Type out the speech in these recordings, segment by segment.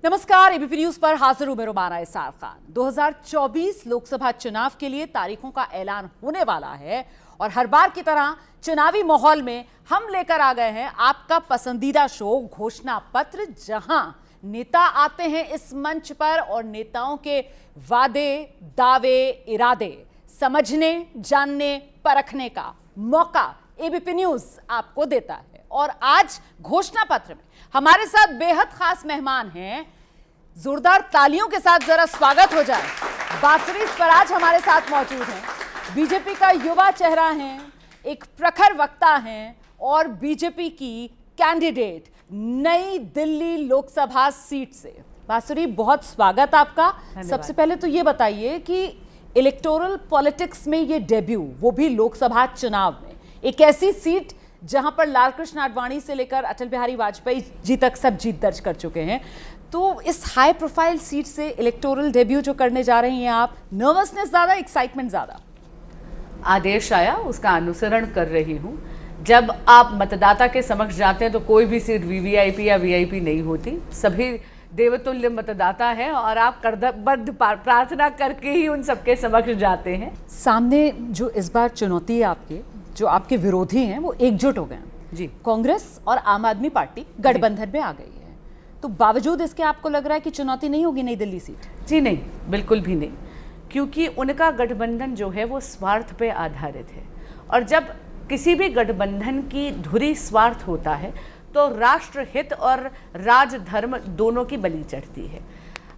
नमस्कार, ABP news पर हाजिर हूं मैं रुमाना इसार खान। 2024 लोकसभा चुनाव के लिए तारीखों का ऐलान होने वाला है और हर बार की तरह चुनावी माहौल में हम लेकर आ गए हैं आपका पसंदीदा शो घोषणा पत्र, जहां नेता आते हैं इस मंच पर और नेताओं के वादे, दावे, इरादे समझने, जानने, परखने का मौका एबीपी न्यूज आपको देता है। और आज घोषणा पत्र में हमारे साथ बेहद खास मेहमान हैं। जोरदार तालियों के साथ जरा स्वागत हो जाए। बासरी स्वराज हमारे साथ मौजूद हैं, बीजेपी का युवा चेहरा हैं, एक प्रखर वक्ता हैं और बीजेपी की कैंडिडेट नई दिल्ली लोकसभा सीट से। बासुरी, बहुत स्वागत आपका। सबसे पहले तो ये बताइए कि इलेक्टोरल पॉलिटिक्स में ये डेब्यू, वो भी लोकसभा चुनाव में, एक ऐसी सीट जहां पर लालकृष्ण आडवाणी से लेकर अटल बिहारी वाजपेयी जी तक सब जीत दर्ज कर चुके हैं, तो इस हाई प्रोफाइल सीट से इलेक्टोरल डेब्यू जो करने जा रही हैं आप, नर्वसनेस ज्यादा, एक्साइटमेंट ज्यादा? आदेश आया, उसका अनुसरण कर रही हूं। जब आप मतदाता के समक्ष जाते हैं तो कोई भी सीट वीवीआईपी या वीआईपी नहीं होती, सभी देवतुल्य मतदाता हैं और आप करदबद्ध प्रार्थना करके ही उन सबके समक्ष जाते हैं। सामने जो इस बार चुनौती है आपके, जो आपके विरोधी हैं वो एकजुट हो गए हैं जी। कांग्रेस और आम आदमी पार्टी गठबंधन में आ गई है, तो बावजूद इसके आपको लग रहा है कि चुनौती नहीं होगी नई दिल्ली सीट? जी नहीं, बिल्कुल भी नहीं, क्योंकि उनका गठबंधन जो है वो स्वार्थ पे आधारित है और जब किसी भी गठबंधन की धुरी स्वार्थ होता है तो राष्ट्र हित और राजधर्म दोनों की बलि चढ़ती है।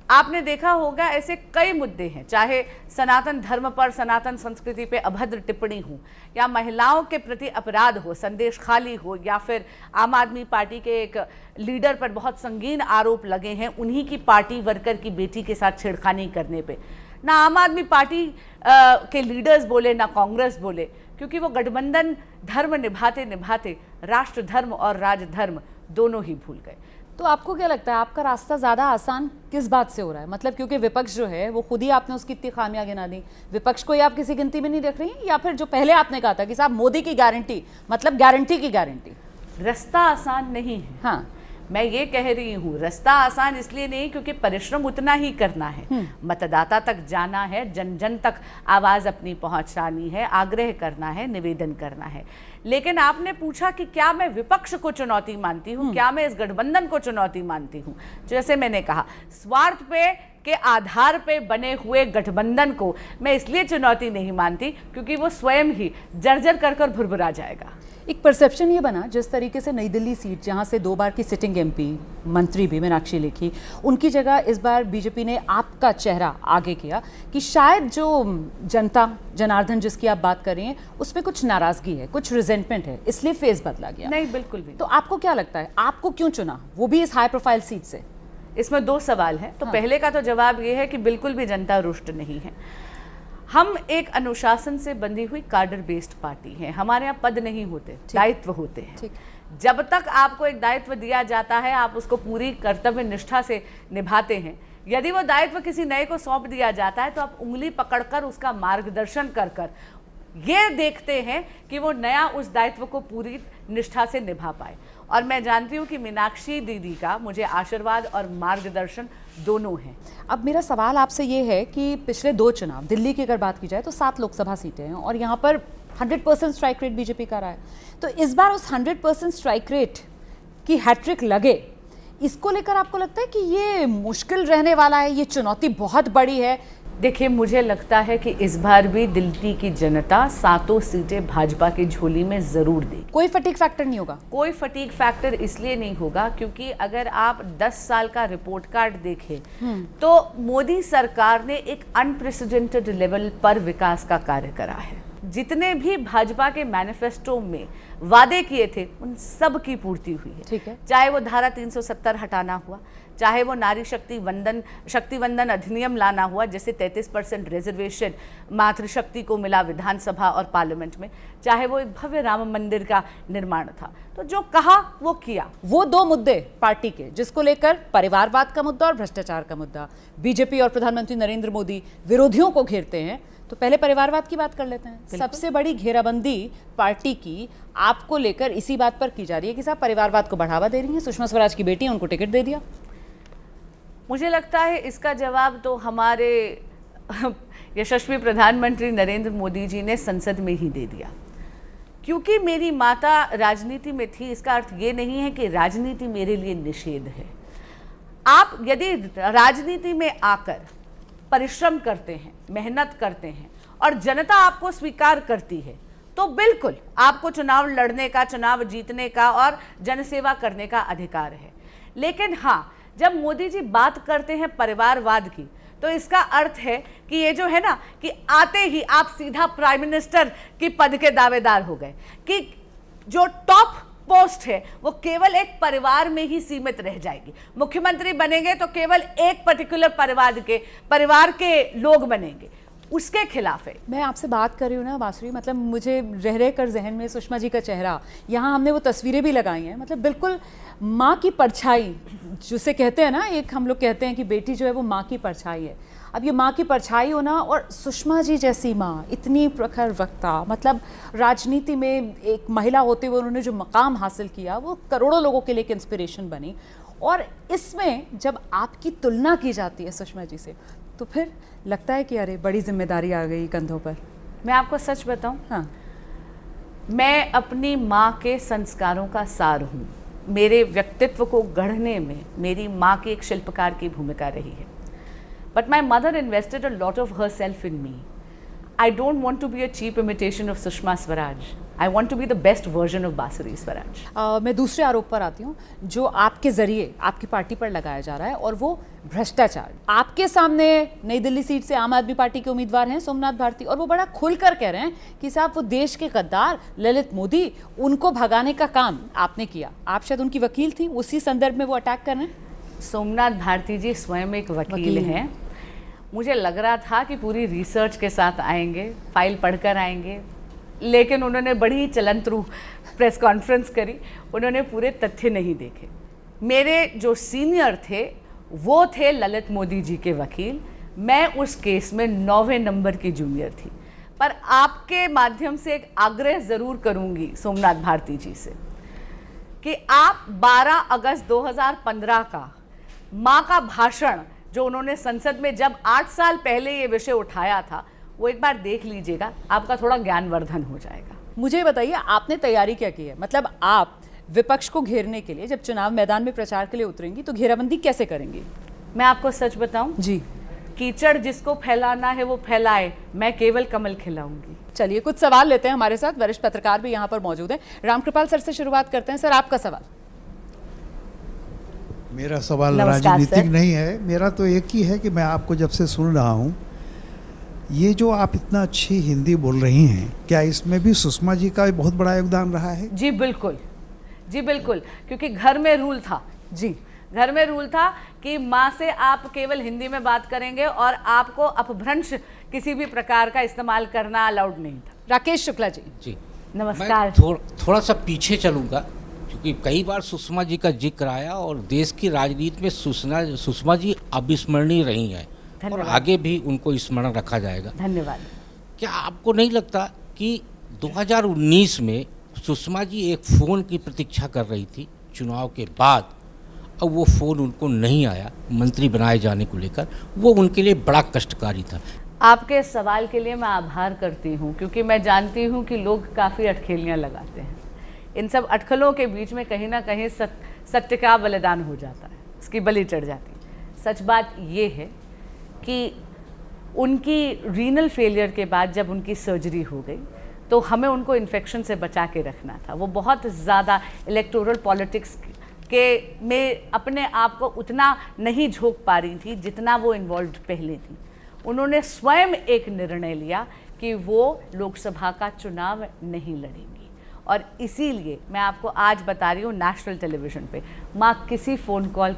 आपने देखा होगा ऐसे कई मुद्दे हैं, चाहे सनातन धर्म पर, सनातन संस्कृति पे अभद्र टिप्पणी हो, या महिलाओं के प्रति अपराध हो, संदेश खाली हो, या फिर आम आदमी पार्टी के एक लीडर पर बहुत संगीन आरोप लगे हैं उन्हीं की पार्टी वर्कर की बेटी के साथ छेड़खानी करने पे। ना आम आदमी पार्टी के लीडर्स बोले, ना कांग्रेस बोले, क्योंकि वो गठबंधन धर्म निभाते निभाते राष्ट्र धर्म और राजधर्म दोनों ही भूल गए। तो आपको क्या लगता है आपका रास्ता ज्यादा आसान किस बात से हो रहा है? मतलब क्योंकि विपक्ष जो है वो खुद ही आपने उसकी इतनी खामियां गिना दी, विपक्ष को ही आप किसी गिनती में नहीं रख रही हैं, या फिर जो पहले आपने कहा था कि साहब मोदी की गारंटी, मतलब गारंटी की गारंटी? रास्ता आसान नहीं है। हाँ, मैं ये कह रही हूँ रास्ता आसान इसलिए नहीं क्योंकि परिश्रम उतना ही करना है, मतदाता तक जाना है, जन जन तक आवाज अपनी पहुंचानी है, आग्रह करना है, निवेदन करना है। लेकिन आपने पूछा कि क्या मैं विपक्ष को चुनौती मानती हूँ, क्या मैं इस गठबंधन को चुनौती मानती हूँ? जैसे मैंने कहा, स्वार्थ पे के आधार पे बने हुए गठबंधन को मैं इसलिए चुनौती नहीं मानती क्योंकि वो स्वयं ही जर्जर कर भुरभुरा जाएगा। एक परसेप्शन ये बना, जिस तरीके से नई दिल्ली सीट, जहां से 2 बार की सिटिंग एमपी, मंत्री भी मीनाक्षी लेखी, उनकी जगह इस बार बीजेपी ने आपका चेहरा आगे किया, कि शायद जो जनता, जनार्दन जिसकी आप बात कर रही हैं, उसमें कुछ नाराजगी है, कुछ रिजेंटमेंट है, इसलिए फेस बदला गया। नहीं, बिल्कुल भी। तो आपको क्या लगता है आपको क्यों चुना, वो भी इस हाई प्रोफाइल सीट से? इसमें 2 सवाल हैं। तो पहले का तो जवाब ये है कि बिल्कुल भी जनता रुष्ट नहीं है। हम एक अनुशासन से बंधी हुई कार्डर बेस्ड पार्टी हैं। हमारे यहाँ पद नहीं होते, दायित्व होते हैं। जब तक आपको एक दायित्व दिया जाता है आप उसको पूरी कर्तव्य निष्ठा से निभाते हैं। यदि वो दायित्व किसी नए को सौंप दिया जाता है तो आप उंगली पकड़कर उसका मार्गदर्शन कर ये देखते हैं कि वो नया उस दायित्व को पूरी निष्ठा से निभा पाए। और मैं जानती हूँ कि मीनाक्षी दीदी का मुझे आशीर्वाद और मार्गदर्शन दोनों हैं। अब मेरा सवाल आपसे ये है कि पिछले 2 चुनाव, दिल्ली की अगर बात की जाए तो 7 लोकसभा सीटें हैं और यहाँ पर 100% स्ट्राइक रेट बीजेपी का रहा है, तो इस बार उस 100% स्ट्राइक रेट की हैट्रिक लगे, इसको लेकर आपको लगता है कि ये मुश्किल रहने वाला है, ये चुनौती बहुत बड़ी है? देखिए, मुझे लगता है कि इस बार भी दिल्ली की जनता 7 सीटें भाजपा की झोली में जरूर देगी। कोई फटीग फैक्टर नहीं होगा? कोई फटीग फैक्टर इसलिए नहीं होगा क्योंकि अगर आप 10 साल का रिपोर्ट कार्ड देखें तो मोदी सरकार ने एक अनप्रेसिडेंटेड लेवल पर विकास का कार्य करा है। जितने भी भाजपा के मैनिफेस्टो में वादे किए थे उन सब की पूर्ति हुई है। ठीक है। चाहे वो धारा 370 हटाना हुआ, चाहे वो नारी शक्ति वंदन अधिनियम लाना हुआ, जैसे 33% रिजर्वेशन मातृशक्ति को मिला विधानसभा और पार्लियामेंट में, चाहे वो एक भव्य राम मंदिर का निर्माण था, तो जो कहा वो किया। वो 2 मुद्दे पार्टी के, जिसको लेकर परिवारवाद का मुद्दा और भ्रष्टाचार का मुद्दा बीजेपी और प्रधानमंत्री नरेंद्र मोदी विरोधियों को घेरते हैं, तो पहले परिवारवाद की बात कर लेते हैं। सबसे बड़ी घेराबंदी पार्टी की आपको लेकर इसी बात पर की जा रही है कि साहब परिवारवाद को बढ़ावा दे रही है, सुषमा स्वराज की बेटी है, उनको टिकट दे दिया। मुझे लगता है इसका जवाब तो हमारे यशस्वी प्रधानमंत्री नरेंद्र मोदी जी ने संसद में ही दे दिया। क्योंकि मेरी माता राजनीति में थी, इसका अर्थ ये नहीं है कि राजनीति मेरे लिए निषेध है। आप यदि राजनीति में आकर परिश्रम करते हैं, मेहनत करते हैं और जनता आपको स्वीकार करती है, तो बिल्कुल आपको चुनाव लड़ने का, चुनाव जीतने का और जनसेवा करने का अधिकार है। लेकिन हाँ, जब मोदी जी बात करते हैं परिवारवाद की, तो इसका अर्थ है कि ये जो है ना कि आते ही आप सीधा प्राइम मिनिस्टर की पद के दावेदार हो गए, कि जो टॉप पोस्ट है वो केवल एक परिवार में ही सीमित रह जाएगी। मुख्यमंत्री बनेंगे तो केवल एक पर्टिकुलर परिवार के लोग बनेंगे, उसके खिलाफ है। मैं आपसे बात कर रही हूँ ना बांसुरी, मतलब मुझे रह कर जहन में सुषमा जी का चेहरा, यहाँ हमने वो तस्वीरें भी लगाई हैं, मतलब बिल्कुल माँ की परछाई जिसे कहते हैं ना, एक हम लोग कहते हैं कि बेटी जो है वो माँ की परछाई है। अब ये माँ की परछाई होना और सुषमा जी जैसी माँ, इतनी प्रखर वक्ता, मतलब राजनीति में एक महिला होते हुए उन्होंने जो मकाम हासिल किया वो करोड़ों लोगों के लिए एक इंस्पिरेशन बनी। और इसमें जब आपकी तुलना की जाती है सुषमा जी से, तो फिर लगता है कि अरे बड़ी जिम्मेदारी आ गई कंधों पर। मैं आपको सच बताऊं, हाँ, मैं अपनी माँ के संस्कारों का सार हूँ। मेरे व्यक्तित्व को गढ़ने में मेरी माँ की एक शिल्पकार की भूमिका रही है। But my mother invested a lot of her self in me. I don't want to be a cheap imitation of Sushma Swaraj. I want to be the best version of Basuri Swaraj. मैं दूसरे आरोप पर आती हूँ जो आपके जरिए आपकी पार्टी पर लगाया जा रहा है, और वो भ्रष्टाचार। आपके सामने नई दिल्ली सीट से आम आदमी पार्टी के उम्मीदवार हैं सोमनाथ भारती, और वो बड़ा खुलकर कह रहे हैं कि साहब वो देश के गद्दार ललित मोदी, उनको भगाने का काम आपने किया। आप शायद उनकी वकील थी, उसी संदर्भ में वो अटैक कर रहे हैं। सोमनाथ भारती जी स्वयं एक वकील हैं। मुझे लग रहा था कि पूरी रिसर्च के साथ आएंगे, फाइल पढ़कर आएंगे, लेकिन उन्होंने बड़ी चलंतरू प्रेस कॉन्फ्रेंस करी, उन्होंने पूरे तथ्य नहीं देखे। मेरे जो सीनियर थे वो थे ललित मोदी जी के वकील, मैं उस केस में 9वें नंबर की जूनियर थी। पर आपके माध्यम से एक आग्रह ज़रूर करूंगी सोमनाथ भारती जी से कि आप 12 अगस्त 2015 का माँ का भाषण जो उन्होंने संसद में जब 8 साल पहले ये विषय उठाया था, वो एक बार देख लीजिएगा, आपका थोड़ा ज्ञानवर्धन हो जाएगा। मुझे बताइए आपने तैयारी क्या की है? मतलब आप विपक्ष को घेरने के लिए जब चुनाव मैदान में प्रचार के लिए उतरेंगी तो घेराबंदी कैसे करेंगी? मैं आपको सच बताऊं जी, कीचड़ जिसको फैलाना है वो फैलाए, मैं केवल कमल खिलाऊंगी। चलिए कुछ सवाल लेते हैं, हमारे साथ वरिष्ठ पत्रकार भी यहाँ पर मौजूद हैं। रामकृपाल सर से शुरुआत करते हैं। सर, आपका सवाल। मेरा सवाल राजनीतिक नहीं है, मेरा तो एक ही है कि मैं आपको जब से सुन रहा हूँ, ये जो आप इतना अच्छी हिंदी बोल रही हैं, क्या इसमें भी सुषमा जी का बहुत बड़ा योगदान रहा है? जी बिल्कुल, जी बिल्कुल, क्योंकि घर में रूल था। जी, घर में रूल था कि माँ से आप केवल हिंदी में बात करेंगे और आपको अपभ्रंश किसी भी प्रकार का इस्तेमाल करना अलाउड नहीं था। राकेश शुक्ला जी। जी नमस्कार। मैं थोड़ा सा पीछे चलूँगा, क्योंकि कई बार सुषमा जी का जिक्र आया और देश की राजनीति में सुषमा जी अविस्मरणीय रही हैं और आगे भी उनको स्मरण रखा जाएगा। धन्यवाद। क्या आपको नहीं लगता कि 2019 में सुषमा जी एक फ़ोन की प्रतीक्षा कर रही थी चुनाव के बाद, अब वो फ़ोन उनको नहीं आया मंत्री बनाए जाने को लेकर, वो उनके लिए बड़ा कष्टकारी था? आपके सवाल के लिए मैं आभार करती हूँ, क्योंकि मैं जानती हूँ कि लोग काफ़ी अटखेलियाँ लगाते हैं। इन सब अटकलों के बीच में कहीं ना कहीं सत्य का बलिदान हो जाता है, इसकी बलि चढ़ जाती है। सच बात ये है कि उनकी रीनल फेलियर के बाद जब उनकी सर्जरी हो गई तो हमें उनको इन्फेक्शन से बचा के रखना था। वो बहुत ज़्यादा इलेक्टोरल पॉलिटिक्स के में अपने आप को उतना नहीं झोंक पा रही थी जितना वो इन्वॉल्व पहले थी। उन्होंने स्वयं एक निर्णय लिया कि वो लोकसभा का चुनाव नहीं लड़ेंगी, और इसीलिए मैं आपको आज बता रही हूँ नेशनल टेलीविज़न पे, माँ किसी फ़ोन कॉल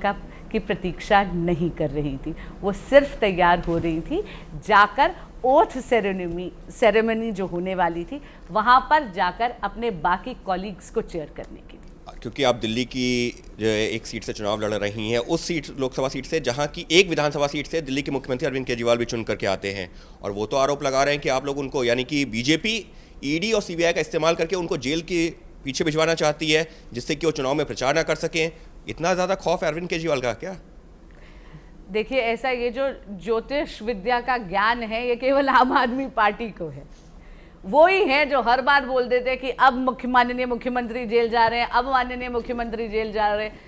की प्रतीक्षा नहीं कर रही थी। वो सिर्फ तैयार हो रही थी जाकर ओथ सेरेमनी जो होने वाली थी वहाँ पर जाकर अपने बाकी कॉलीग्स को चेयर करने के लिए। क्योंकि आप दिल्ली की जो एक सीट से चुनाव लड़ रही हैं, उस सीट लोकसभा सीट से जहां की एक विधानसभा सीट से दिल्ली के मुख्यमंत्री अरविंद केजरीवाल भी चुन करके आते हैं, और वो तो आरोप लगा रहे हैं कि आप लोग उनको, यानी कि बीजेपी ईडी और सीबीआई का इस्तेमाल करके उनको जेल के पीछे भिजवाना चाहती है जिससे कि वो चुनाव में प्रचार ना कर सकें। इतना ज़्यादा खौफ है अरविंद केजरीवाल का क्या? देखिए ऐसा, ये जो ज्योतिष विद्या का ज्ञान है ये केवल आम आदमी पार्टी को है। वो ही है जो हर बार बोल देते हैं कि अब माननीय मुख्यमंत्री जेल जा रहे हैं, अब माननीय मुख्यमंत्री जेल जा रहे हैं।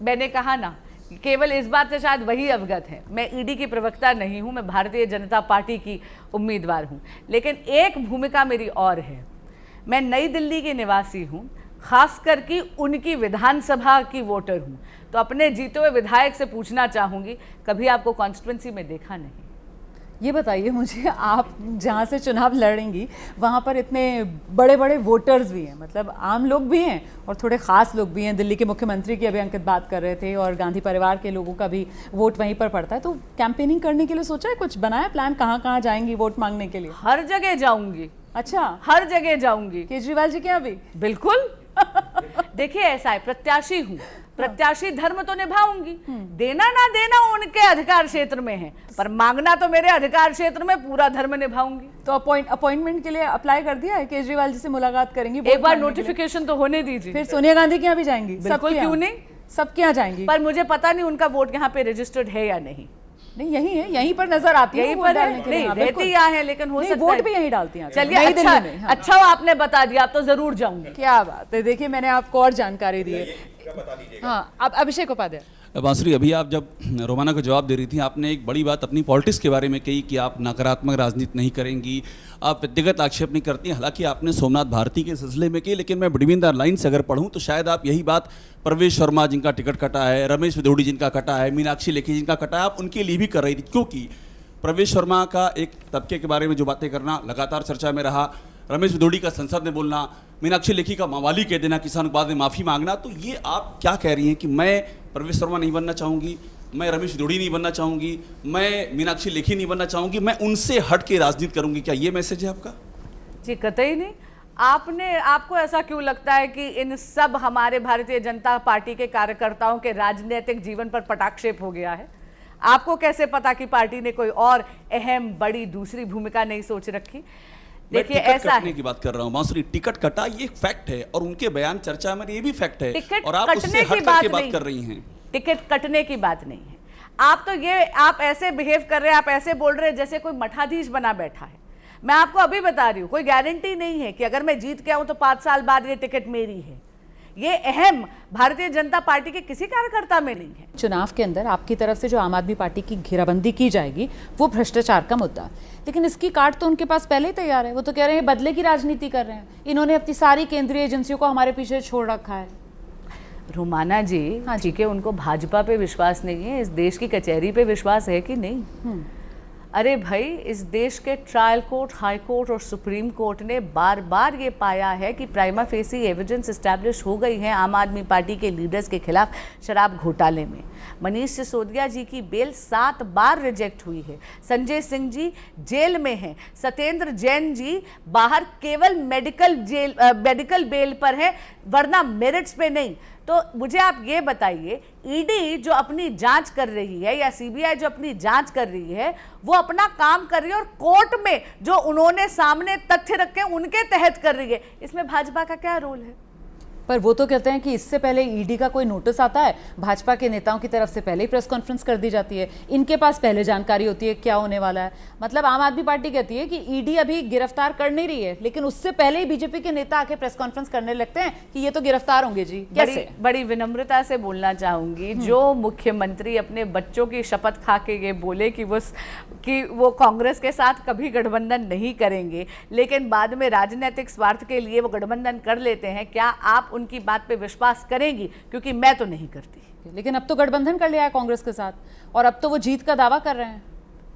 मैंने कहा ना, केवल इस बात से शायद वही अवगत है। मैं ईडी की प्रवक्ता नहीं हूं, मैं भारतीय जनता पार्टी की उम्मीदवार हूं, लेकिन एक भूमिका मेरी और है। मैं नई दिल्ली की निवासी हूं, खासकर कि उनकी विधानसभा की वोटर हूं, तो अपने जीते हुए विधायक से पूछना चाहूंगी, कभी आपको कॉन्स्टिट्यूंसी में देखा नहीं? ये बताइए मुझे, आप जहाँ से चुनाव लड़ेंगी वहाँ पर इतने बड़े बड़े वोटर्स भी हैं, मतलब आम लोग भी हैं और थोड़े ख़ास लोग भी हैं। दिल्ली के मुख्यमंत्री की अभी अंकित बात कर रहे थे और गांधी परिवार के लोगों का भी वोट वहीं पर पड़ता है। तो कैंपेनिंग करने के लिए सोचा है, कुछ बनाया प्लान, कहाँ कहाँ जाएंगी वोट मांगने के लिए? हर जगह जाऊंगी। अच्छा, हर जगह जाऊंगी। केजरीवाल जी के यहाँ भी? बिल्कुल। देखिए ऐसा है, प्रत्याशी हूँ, प्रत्याशी धर्म तो निभाऊंगी, देना ना देना उनके अधिकार क्षेत्र में है, पर मांगना तो मेरे अधिकार क्षेत्र में, पूरा धर्म निभाऊंगी। तो अपॉइंटमेंट के लिए अप्लाई कर दिया है? केजरीवाल जी से मुलाकात करेंगी? एक बार नोटिफिकेशन तो होने दीजिए। फिर सोनिया गांधी के यहाँ भी जाएंगी? बिल्कुल, क्यों नहीं, सबके यहाँ जाएंगी। पर मुझे पता नहीं उनका वोट यहाँ पे रजिस्टर्ड है या नहीं। नहीं, यही है, यहीं पर नजर आती है, यहीं पर है, नहीं रहती यहाँ है, लेकिन हो सकता है वोट भी यहीं डालती हैं। चलिए, अच्छा, अच्छा आपने बता दिया, आप तो जरूर जाऊंगी। क्या बात है, देखिए मैंने आपको और जानकारी दी है। हाँ, अब अभिषेक उपाध्याय। बांसुरी, अभी आप जब रोमाना को जवाब दे रही थी, आपने एक बड़ी बात अपनी पॉलिटिक्स के बारे में कही कि आप नकारात्मक राजनीति नहीं करेंगी, आप व्यक्तिगत आक्षेप नहीं करती हैं। हालांकि आपने सोमनाथ भारती के सिलसिले में की, लेकिन मैं बिटवीन द लाइन से अगर पढ़ूं तो शायद आप यही बात प्रवेश शर्मा जिनका टिकट कटा है, रमेश विदोड़ी जिनका कटा है, मीनाक्षी लेखी जिनका कटा है, आप उनके लिए भी कर रही थी। क्योंकि प्रवेश शर्मा का एक तबके के बारे में जो बातें करना लगातार चर्चा में रहा, रमेश विदोड़ी का संसद में बोलना, मीनाक्षी लेखी का मावाली कह देना, किसानों के बाद में माफ़ी मांगना, तो ये आप क्या कह रही हैं कि मैं प्रवेश शर्मा नहीं बनना चाहूँगी, मैं रमेश विदोड़ी नहीं बनना चाहूँगी, मैं मीनाक्षी लेखी नहीं बनना चाहूँगी, मैं उनसे हट के राजनीति करूँगी, क्या ये मैसेज है आपका? जी कतई नहीं। आपको ऐसा क्यों लगता है कि इन सब हमारे भारतीय जनता पार्टी के कार्यकर्ताओं के राजनीतिक जीवन पर पटाक्षेप हो गया है? आपको कैसे पता कि पार्टी ने कोई और अहम बड़ी दूसरी भूमिका नहीं सोच रखी? देखिए ऐसा है, की बात कर रहा हूं बांसुरी, टिकट कटा ये एक फैक्ट है और उनके बयान चर्चा में ये भी फैक्ट है, और आप उससे हट करके बात कर रही हैं। टिकट कटने की बात नहीं है। आप ऐसे बिहेव कर रहे हैं, आप ऐसे बोल रहे हैं जैसे कोई मठाधीश बना बैठा है। मैं आपको अभी बता रही हूँ, कोई गारंटी नहीं है कि अगर मैं जीत के आऊं तो 5 साल बाद ये टिकट मेरी है। ये अहम भारतीय जनता पार्टी के किसी कार्यकर्ता में नहीं है। चुनाव के अंदर आपकी तरफ से जो आम आदमी पार्टी की घेराबंदी की जाएगी वो भ्रष्टाचार का मुद्दा है, लेकिन इसकी काट तो उनके पास पहले ही तैयार है। वो तो कह रहे हैं बदले की राजनीति कर रहे हैं, इन्होंने अपनी सारी केंद्रीय एजेंसियों को हमारे पीछे छोड़ रखा है। रोमाना जी, हाँ ठीक है, उनको भाजपा पे विश्वास नहीं है, इस देश की कचहरी पे विश्वास है कि नहीं? अरे भाई, इस देश के ट्रायल कोर्ट, हाई कोर्ट और सुप्रीम कोर्ट ने बार बार ये पाया है कि प्राइमा फेसी एविडेंस एस्टैब्लिश हो गई है आम आदमी पार्टी के लीडर्स के खिलाफ शराब घोटाले में। मनीष सिसोदिया जी की बेल 7 बार रिजेक्ट हुई है, संजय सिंह जी जेल में हैं, सत्येंद्र जैन जी बाहर केवल मेडिकल बेल पर है, वरना मेरिट्स पे नहीं। तो मुझे आप ये बताइए, ईडी जो अपनी जांच कर रही है या सीबीआई जो अपनी जांच कर रही है, वो अपना काम कर रही है और कोर्ट में जो उन्होंने सामने तथ्य रखे उनके तहत कर रही है, इसमें भाजपा का क्या रोल है? पर वो तो कहते हैं कि इससे पहले ईडी का कोई नोटिस आता है, भाजपा के नेताओं की तरफ से पहले ही प्रेस कॉन्फ्रेंस कर दी जाती है, इनके पास पहले जानकारी होती है क्या होने वाला है। मतलब आम आदमी पार्टी कहती है कि ईडी अभी गिरफ्तार कर नहीं रही है, लेकिन उससे पहले ही बीजेपी के नेता आके प्रेस कॉन्फ्रेंस करने लगते हैं कि ये तो गिरफ्तार होंगे जी। कैसे? बड़ी विनम्रता से बोलना चाहूंगी, जो मुख्यमंत्री अपने बच्चों की शपथ खा के ये बोले कि वो कांग्रेस के साथ कभी गठबंधन नहीं करेंगे, लेकिन बाद में राजनीतिक स्वार्थ के लिए वो गठबंधन कर लेते हैं, क्या आप उनकी बात पे विश्वास करेंगी? क्योंकि मैं तो नहीं करती। लेकिन अब तो गठबंधन कर लिया है कांग्रेस के साथ और अब तो वो जीत का दावा कर रहे हैं।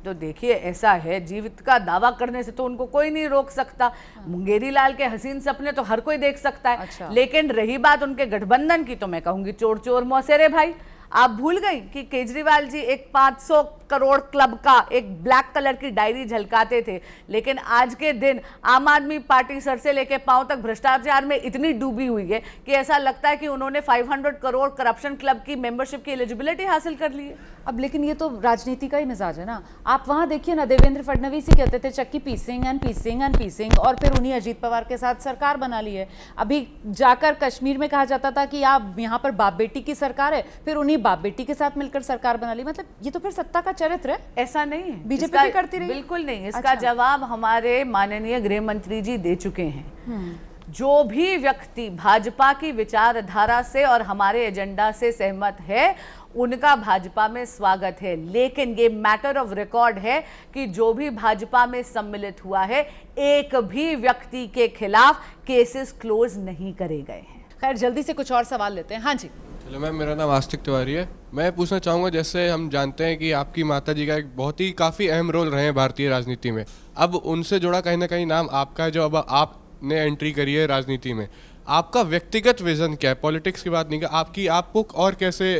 तो देखिए ऐसा है, जीत का दावा करने से तो उनको कोई नहीं रोक सकता। मुंगेरी लाल के हसीन सपने तो हर कोई देख सकता है। अच्छा। लेकिन रही बात उनके गठबंधन की, तो मैं कहूंगी चोर चोर मौसेरे भाई। आप भूल गई कि केजरीवाल जी एक 500 करोड़ क्लब का एक ब्लैक कलर की डायरी झलकाते थे, लेकिन आज के दिन आम आदमी पार्टी सर से लेके पांव तक भ्रष्टाचार में इतनी डूबी हुई है कि ऐसा लगता है कि उन्होंने 500 करोड़ करप्शन क्लब की मेंबरशिप की एलिजिबिलिटी हासिल कर ली है। अब लेकिन ये तो राजनीति का ही मिजाज है ना। आप वहां देखिए ना, देवेंद्र फडणवीस ही कहते थे चक्की पीसिंग एंड पीसिंग एंड पीसिंग, और फिर उन्हीं अजीत पवार के साथ सरकार बना ली है। अभी जाकर कश्मीर में कहा जाता था कि आप यहाँ पर बाप बेटी की सरकार है, फिर उन्हीं बाप बेटी के साथ मिलकर सरकार बना ली, मतलब ये तो फिर सत्ता का चरित्र है। ऐसा नहीं है, बीजेपी इसका- भी करती रही? बिल्कुल नहीं। इसका अच्छा। जवाब हमारे माननीय गृह मंत्री जी दे चुके हैं। जो भी व्यक्ति भाजपा की विचारधारा से और हमारे एजेंडा से सहमत है उनका भाजपा में स्वागत है, लेकिन ये मैटर ऑफ रिकॉर्ड है कि जो भी भाजपा में सम्मिलित हुआ है एक भी व्यक्ति के खिलाफ केसेस क्लोज नहीं करे गए हैं। खैर जल्दी से कुछ और सवाल लेते हैं। हाँ जी, हेलो मैम, मेरा नाम आस्तिक तिवारी है। मैं पूछना चाहूँगा, जैसे हम जानते हैं कि आपकी माता जी का एक बहुत ही काफ़ी अहम रोल रहे हैं भारतीय राजनीति में, अब उनसे जुड़ा कहीं ना कहीं नाम आपका है जो अब आपने एंट्री करी है राजनीति में। आपका व्यक्तिगत विजन क्या है? पॉलिटिक्स की बात नहीं, आपको और कैसे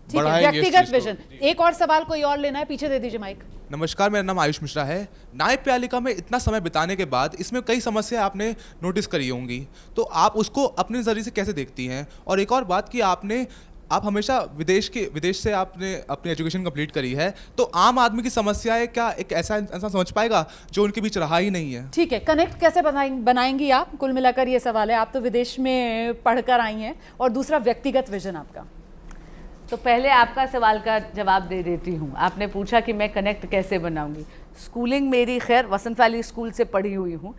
ठीक है, बढ़ाएंगे इस व्यक्तिगत चीज़ को? विजन। एक और सवाल कोई और लेना है? पीछे दे दीजिए माइक। नमस्कार, मेरा नाम आयुष मिश्रा है। न्यायपालिका में इतना समय बिताने के बाद इसमें कई समस्या आपने नोटिस करी होंगी, तो आप उसको अपने नज़रिए से कैसे देखती हैं? और एक और बात कि आप हमेशा विदेश से आपने अपनी एजुकेशन कंप्लीट करी है, तो आम आदमी की समस्याएं क्या एक ऐसा इंसान समझ पाएगा जो उनके बीच रहा ही नहीं है? ठीक है, कनेक्ट कैसे बनाएंगी आप? कुल मिलाकर ये सवाल है, आप तो विदेश में पढ़कर आई हैं, और दूसरा व्यक्तिगत विजन आपका। तो पहले आपका सवाल का जवाब दे देती हूँ। आपने पूछा कि मैं कनेक्ट कैसे बनाऊंगी। स्कूलिंग मेरी खैर वसंत वाली स्कूल से पढ़ी हुई हूँ,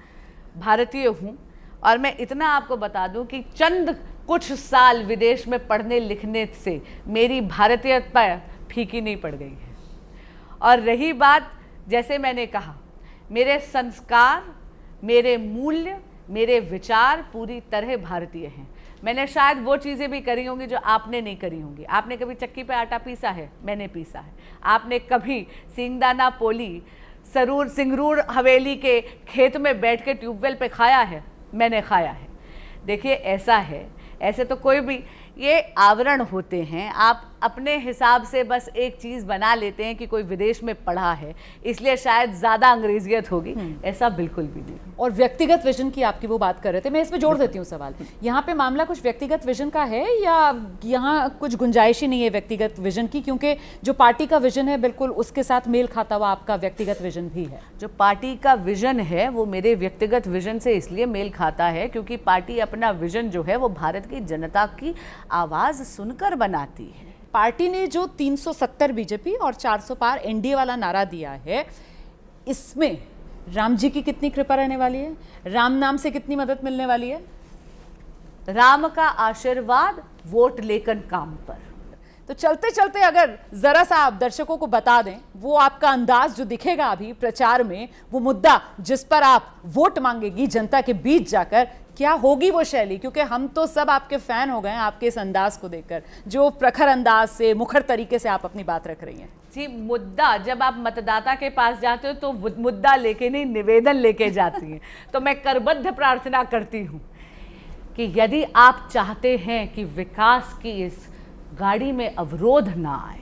भारतीय हूँ, और मैं इतना आपको बता दूं कि चंद कुछ साल विदेश में पढ़ने लिखने से मेरी भारतीयता फीकी नहीं पड़ गई है। और रही बात, जैसे मैंने कहा, मेरे संस्कार, मेरे मूल्य, मेरे विचार पूरी तरह भारतीय हैं। मैंने शायद वो चीज़ें भी करी होंगी जो आपने नहीं करी होंगी। आपने कभी चक्की पे आटा पीसा है? मैंने पीसा है। आपने कभी सिंगदाना पोली सिंगरूर हवेली के खेत में बैठ के ट्यूबवेल पे खाया है? मैंने खाया है। देखिए, ऐसा है, ऐसे तो कोई भी ये आवरण होते हैं, आप अपने हिसाब से बस एक चीज़ बना लेते हैं कि कोई विदेश में पढ़ा है इसलिए शायद ज़्यादा अंग्रेजियत होगी, ऐसा बिल्कुल भी नहीं। और व्यक्तिगत विजन की आपकी वो बात कर रहे थे, मैं इसमें जोड़ देती हूँ सवाल। यहाँ पे मामला कुछ व्यक्तिगत विजन का है या यहाँ कुछ गुंजाइश ही नहीं है व्यक्तिगत विजन की, क्योंकि जो पार्टी का विजन है बिल्कुल उसके साथ मेल खाता हुआ आपका व्यक्तिगत विजन भी है? जो पार्टी का विजन है वो मेरे व्यक्तिगत विजन से इसलिए मेल खाता है क्योंकि पार्टी अपना विजन जो है वो भारत की जनता की आवाज़ सुनकर बनाती है। पार्टी ने जो 370 बीजेपी और 400 पार एनडीए वाला नारा दिया है, इसमें राम जी की कितनी कृपा रहने वाली है? राम नाम से कितनी मदद मिलने वाली है? राम का आशीर्वाद वोट लेकर काम पर। तो चलते चलते अगर जरा सा आप दर्शकों को बता दें, वो आपका अंदाज जो दिखेगा अभी प्रचार में, वो मुद्दा जिस पर आप वोट मांगेगी जनता के बीच जाकर, क्या होगी वो शैली? क्योंकि हम तो सब आपके फैन हो गए हैं आपके इस अंदाज को देखकर, जो प्रखर अंदाज से, मुखर तरीके से आप अपनी बात रख रही हैं। जी, मुद्दा जब आप मतदाता के पास जाते हो तो मुद्दा लेके नहीं, निवेदन लेके जाती हैं। तो मैं करबद्ध प्रार्थना करती हूँ कि यदि आप चाहते हैं कि विकास की इस गाड़ी में अवरोध ना आए,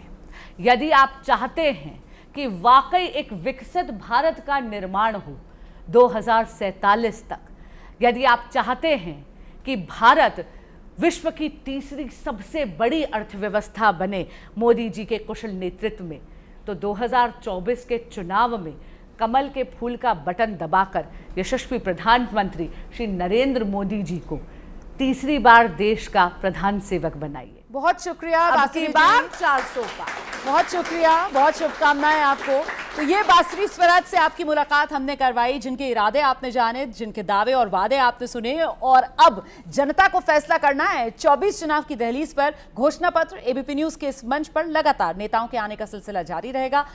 यदि आप चाहते हैं कि वाकई एक विकसित भारत का निर्माण हो 2047 तक, यदि आप चाहते हैं कि भारत विश्व की तीसरी सबसे बड़ी अर्थव्यवस्था बने मोदी जी के कुशल नेतृत्व में, तो 2024 के चुनाव में कमल के फूल का बटन दबाकर यशस्वी प्रधानमंत्री श्री नरेंद्र मोदी जी को तीसरी बार देश का प्रधान सेवक बनाइए। बहुत शुक्रिया अब बासुरी की जी। बार 400 पार। बहुत शुक्रिया, बहुत शुभकामनाएं आपको। तो ये बासुरी स्वराज से आपकी मुलाकात हमने करवाई, जिनके इरादे आपने जाने, जिनके दावे और वादे आपने सुने, और अब जनता को फैसला करना है। 24 चुनाव की दहलीज पर घोषणा पत्र एबीपी न्यूज के इस मंच पर लगातार नेताओं के आने का सिलसिला जारी रहेगा।